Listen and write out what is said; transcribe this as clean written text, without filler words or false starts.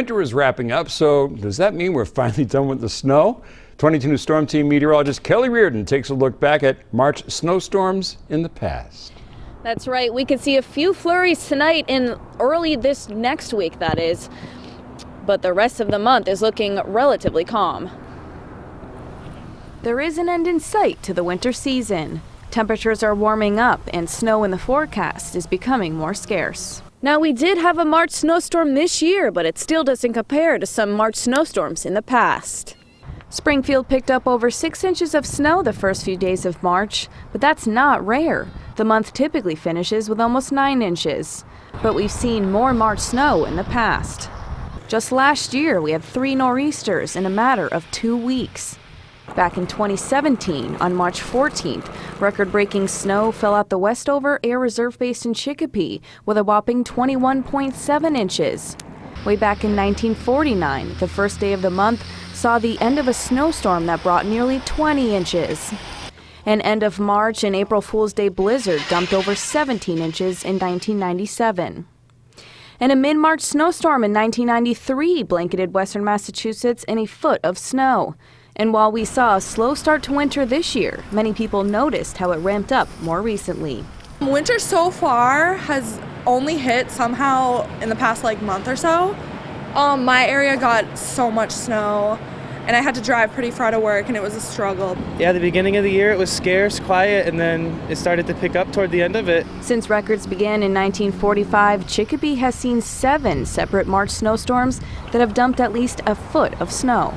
winter is wrapping up, so does that mean we're finally done with the snow? 22 News Storm Team meteorologist Kelly Reardon takes a look back at March snowstorms in the past. That's right. We could see a few flurries tonight and early this next week, that is. But the rest of the month is looking relatively calm. There is an end in sight to the winter season. Temperatures are warming up and snow in the forecast is becoming more scarce. Now, we did have a March snowstorm this year, but it still doesn't compare to some March snowstorms in the past. Springfield picked up over 6 inches of snow the first few days of March, but that's not rare. The month typically finishes with almost 9 inches. But we've seen more March snow in the past. Just last year, we had 3 nor'easters in a matter of 2 weeks. Back in 2017, on March 14th, record-breaking snow fell out the Westover Air Reserve Base in Chicopee with a whopping 21.7 inches. Way back in 1949, the first day of the month saw the end of a snowstorm that brought nearly 20 inches. An end of March and April Fool's Day blizzard dumped over 17 inches in 1997. And a mid-March snowstorm in 1993 blanketed western Massachusetts in a foot of snow. And while we saw a slow start to winter this year, many people noticed how it ramped up more recently. Winter so far has only hit somehow in the past month or so. My area got so much snow and I had to drive pretty far to work and it was a struggle. Yeah, the beginning of the year it was scarce, quiet, and then it started to pick up toward the end of it. Since records began in 1945, Chicopee has seen 7 separate March snowstorms that have dumped at least a foot of snow.